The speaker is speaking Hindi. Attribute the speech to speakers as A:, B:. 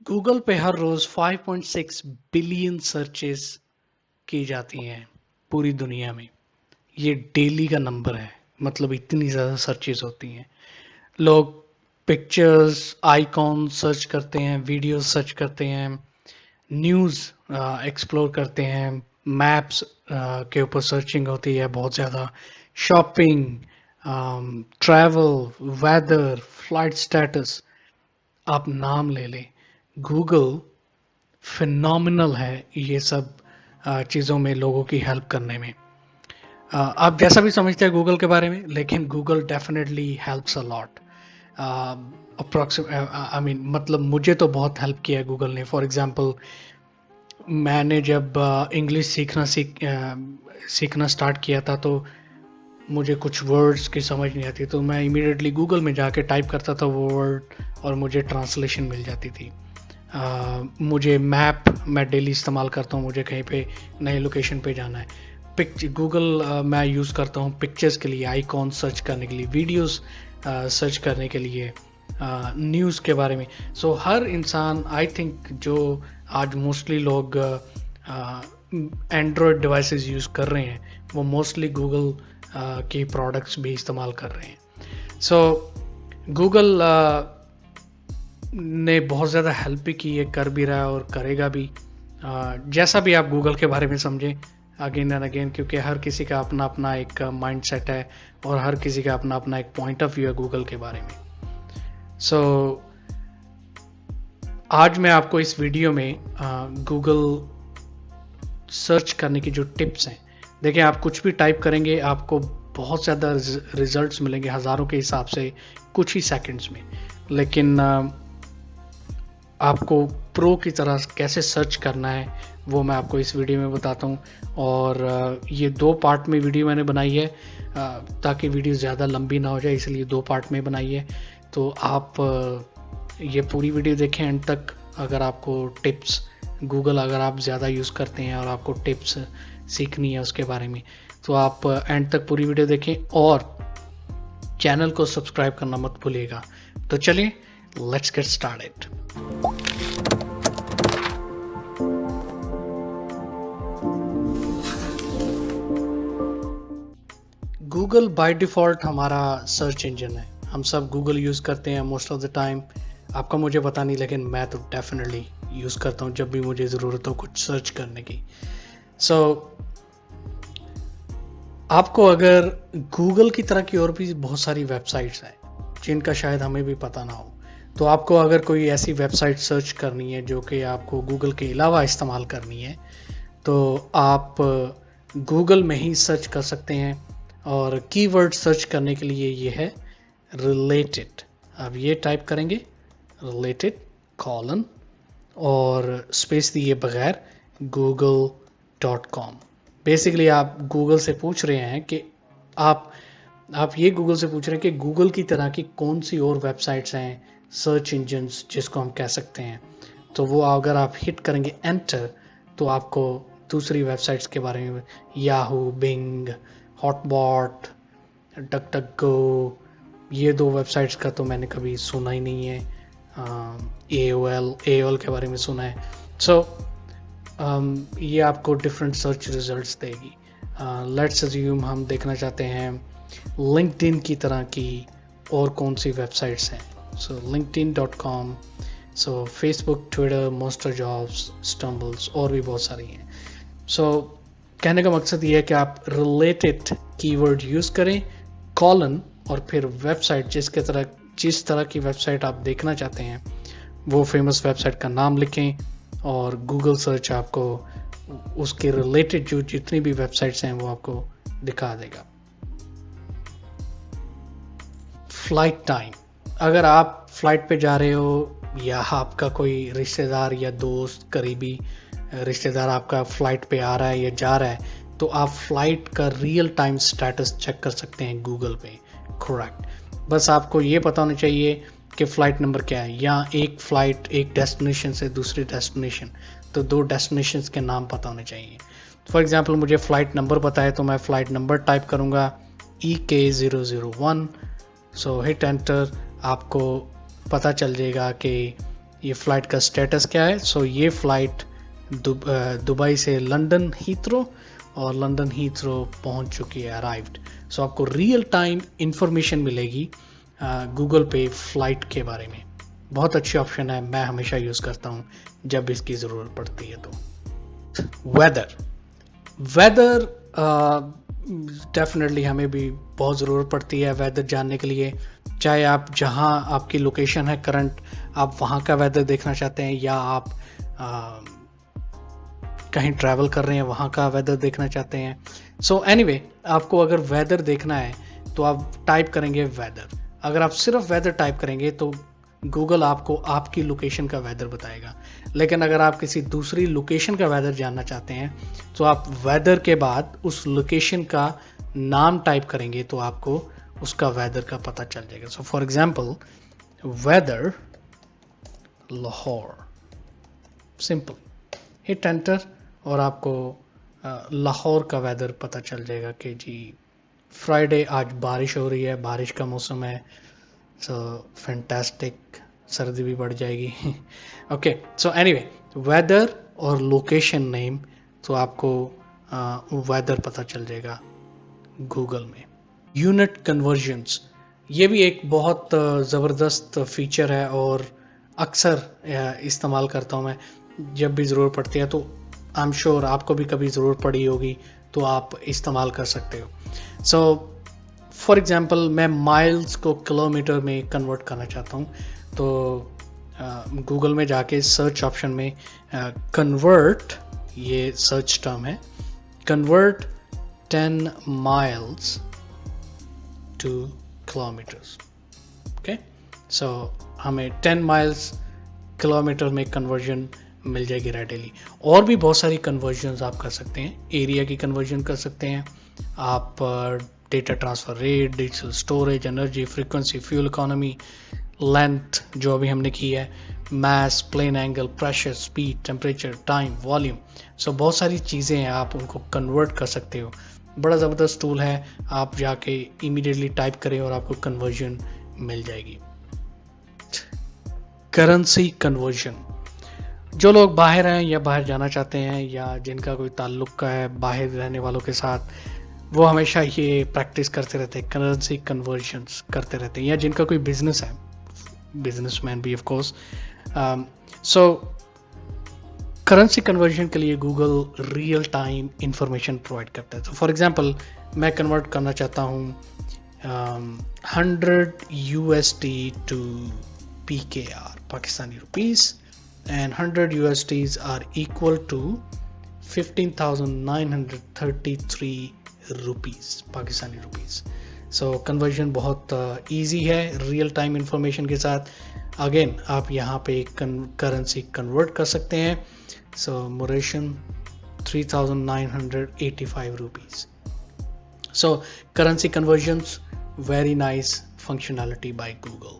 A: गूगल पे हर रोज 5.6 बिलियन सर्चेस की जाती हैं पूरी दुनिया में। ये डेली का नंबर है। मतलब इतनी ज़्यादा सर्चेस होती हैं। लोग पिक्चर्स, आइकॉन सर्च करते हैं, वीडियोस सर्च करते हैं, न्यूज़ एक्सप्लोर करते हैं, मैप्स के ऊपर सर्चिंग होती है बहुत ज़्यादा, shopping, travel, weather, flight status, आप नाम ले लें। गूगल फिनोमिनल है ये सब चीज़ों में लोगों की हेल्प करने में। आप जैसा भी समझते हैं गूगल के बारे में, लेकिन Google definitely helps a lot. I mean मतलब मुझे तो बहुत हेल्प किया है गूगल ने। फॉर एग्जांपल मैंने जब इंग्लिश सीखना स्टार्ट किया था, तो मुझे कुछ वर्ड्स की समझ नहीं आती, तो मैं इमीडिएटली गूगल में जाके टाइप करता था वो वर्ड और मुझे ट्रांसलेशन मिल जाती थी। मुझे मैप मैं डेली इस्तेमाल करता हूँ, मुझे कहीं पे नई लोकेशन पे जाना है। गूगल मैं यूज़ करता हूँ पिक्चर्स के लिए, आइकॉन सर्च करने के लिए, वीडियोस सर्च करने के लिए, न्यूज़ के बारे में। सो हर इंसान, आई थिंक जो आज मोस्टली लोग एंड्रॉयड डिवाइसेस यूज़ कर रहे हैं, वो मोस्टली गूगल के प्रोडक्ट्स भी इस्तेमाल कर रहे हैं। सो गूगल ने बहुत ज़्यादा हेल्प भी की है, कर भी रहा है और करेगा भी। जैसा भी आप गूगल के बारे में समझें अगेन एंड अगेन, क्योंकि हर किसी का अपना अपना एक माइंड सेट है और हर किसी का अपना अपना एक पॉइंट ऑफ व्यू है गूगल के बारे में। सो आज मैं आपको इस वीडियो में गूगल सर्च करने की जो टिप्स हैं, देखिए आप कुछ भी टाइप करेंगे आपको बहुत ज़्यादा रिजल्ट्स मिलेंगे, हज़ारों के हिसाब से कुछ ही सेकंड्स में। लेकिन आपको प्रो की तरह कैसे सर्च करना है वो मैं आपको इस वीडियो में बताता हूँ। और ये 2 पार्ट में वीडियो मैंने बनाई है ताकि वीडियो ज़्यादा लंबी ना हो जाए, इसलिए 2 पार्ट में बनाई है। तो आप ये पूरी वीडियो देखें एंड तक। अगर आपको टिप्स, गूगल अगर आप ज़्यादा यूज़ करते हैं और आपको टिप्स सीखनी है उसके बारे में, तो आप एंड तक पूरी वीडियो देखें और चैनल को सब्सक्राइब करना मत भूलिएगा। तो चलिए let's get started. Google by default हमारा सर्च इंजन है। हम सब गूगल यूज़ करते हैं मोस्ट ऑफ द टाइम। आपका मुझे पता नहीं, लेकिन मैं तो डेफिनेटली यूज़ करता हूँ जब भी मुझे ज़रूरत हो कुछ सर्च करने की। सो आपको अगर गूगल की तरह की और भी बहुत सारी वेबसाइट्स हैं जिनका शायद हमें भी पता ना हो, तो आपको अगर कोई ऐसी वेबसाइट सर्च करनी है जो कि आपको गूगल के अलावा इस्तेमाल करनी है, तो आप गूगल में ही सर्च कर सकते हैं। और कीवर्ड सर्च करने के लिए ये है रिलेटेड। अब ये टाइप करेंगे रिलेटेड कॉलन और स्पेस दिए बगैर google.com। बेसिकली आप गूगल से पूछ रहे हैं कि आप ये गूगल से पूछ रहे हैं कि गूगल की तरह की कौन सी और वेबसाइट्स हैं, सर्च इंजन्स जिसको हम कह सकते हैं। तो वो अगर आप हिट करेंगे एंटर, तो आपको दूसरी वेबसाइट्स के बारे में, याहू, बिंग, हॉटबॉट, डक डक गो, ये 2 वेबसाइट्स का तो मैंने कभी सुना ही नहीं है। AOL के बारे में सुना है। सो ये आपको डिफरेंट सर्च रिजल्ट्स देगी। लेट्स अज्यूम हम देखना चाहते हैं लिंक्डइन की तरह की और कौन सी वेबसाइट्स हैं। सो linkedin.com, सो फेसबुक, ट्विटर, मोस्टर जॉब्स, स्टम्बल्स और भी बहुत सारी हैं। सो कहने का मकसद ये है कि आप रिलेटेड कीवर्ड यूज़ करें, कॉलन, और फिर वेबसाइट जिस तरह की वेबसाइट आप देखना चाहते हैं वो फेमस वेबसाइट का नाम लिखें और गूगल सर्च आपको उसके रिलेटेड जो जितनी भी वेबसाइट्स हैं वो आपको दिखा देगा। फ्लाइट टाइम, अगर आप फ्लाइट पे जा रहे हो या आपका कोई रिश्तेदार या दोस्त, करीबी रिश्तेदार आपका फ्लाइट पे आ रहा है या जा रहा है, तो आप फ्लाइट का रियल टाइम स्टेटस चेक कर सकते हैं गूगल पे। करेक्ट। बस आपको ये पता होना चाहिए कि फ़्लाइट नंबर क्या है, या एक फ़्लाइट एक डेस्टिनेशन से दूसरी डेस्टिनेशन, तो 2 डेस्टिनेशंस के नाम पता होने चाहिए। फॉर एग्जांपल मुझे फ़्लाइट नंबर पता है, तो मैं फ़्लाइट नंबर टाइप करूँगा EK001। सो हिट एंटर, आपको पता चल जाएगा कि ये फ़्लाइट का स्टेटस क्या है। सो ये फ़्लाइट दुबई से लंदन हीथ्रो और लंदन हीथ्रो पहुंच चुकी है, अराइव्ड। सो आपको रियल टाइम इंफॉर्मेशन मिलेगी गूगल पे फ़्लाइट के बारे में। बहुत अच्छी ऑप्शन है, मैं हमेशा यूज़ करता हूँ जब इसकी ज़रूरत पड़ती है। तो वेदर डेफिनेटली हमें भी बहुत ज़रूरत पड़ती है वेदर जानने के लिए। चाहे आप जहाँ आपकी लोकेशन है करंट, आप वहाँ का वेदर देखना चाहते हैं, या आप कहीं ट्रैवल कर रहे हैं वहाँ का वेदर देखना चाहते हैं। सो एनीवे, आपको अगर वेदर देखना है तो आप टाइप करेंगे वेदर। अगर आप सिर्फ वेदर टाइप करेंगे तो गूगल आपको आपकी लोकेशन का वेदर बताएगा। लेकिन अगर आप किसी दूसरी लोकेशन का वेदर जानना चाहते हैं तो आप वेदर के बाद उस लोकेशन का नाम टाइप करेंगे तो आपको उसका वेदर का पता चल जाएगा। So for example, weather Lahore, simple, hit enter और आपको लाहौर का वेदर पता चल जाएगा कि जी फ्राइडे आज बारिश हो रही है, बारिश का मौसम है। सो फैंटास्टिक, सर्दी भी बढ़ जाएगी। ओके, सो एनीवे, वेदर और लोकेशन नेम, तो आपको वेदर पता चल जाएगा गूगल में। यूनिट कन्वर्जन्स, ये भी एक बहुत ज़बरदस्त फीचर है और अक्सर इस्तेमाल करता हूँ मैं जब भी ज़रूरत पड़ती है। तो आई एम श्योर आपको भी कभी ज़रूरत पड़ी होगी तो आप इस्तेमाल कर सकते हो। सो फॉर एग्जांपल, मैं माइल्स को किलोमीटर में कन्वर्ट करना चाहता हूँ, तो गूगल में जाके सर्च ऑप्शन में कन्वर्ट, ये सर्च टर्म है, convert 10 miles to kilometres. Okay, so हमें 10 माइल्स किलोमीटर में कन्वर्जन मिल जाएगी रेडिली। और भी बहुत सारी कन्वर्जन्स आप कर सकते हैं। एरिया की कन्वर्जन कर सकते हैं आप, data transfer rate, digital storage, energy, frequency, fuel economy, length जो अभी हमने की है, mass, plane angle, pressure, speed, temperature, time, volume. So बहुत सारी चीज़ें हैं, आप उनको कन्वर्ट कर सकते हो। बड़ा ज़बरदस्त टूल है, आप जाके इमीडिएटली टाइप करें और आपको कन्वर्जन मिल जाएगी। करेंसी कन्वर्जन, जो लोग बाहर हैं या बाहर जाना चाहते हैं या जिनका कोई ताल्लुक है बाहर रहने वालों के साथ, वो हमेशा ये प्रैक्टिस करते रहते हैं, करेंसी कन्वर्जन्स करते रहते हैं, या जिनका कोई बिजनेस है, बिजनेसमैन भी of course. So currency conversion के लिए Google real time information provide करता है। तो फॉर एग्जांपल, मैं कन्वर्ट करना चाहता हूँ 100 USD to PKR, Pakistani rupees, and 100 USDs are equal to 15,933 rupees, Pakistani rupees. So conversion बहुत इजी है रियल टाइम इंफॉर्मेशन के साथ। अगेन आप यहाँ पे करेंसी कन्वर्ट कर सकते हैं। सो मोरेशन 3,985 rupees. So currency convergence, very nice functionality by Google.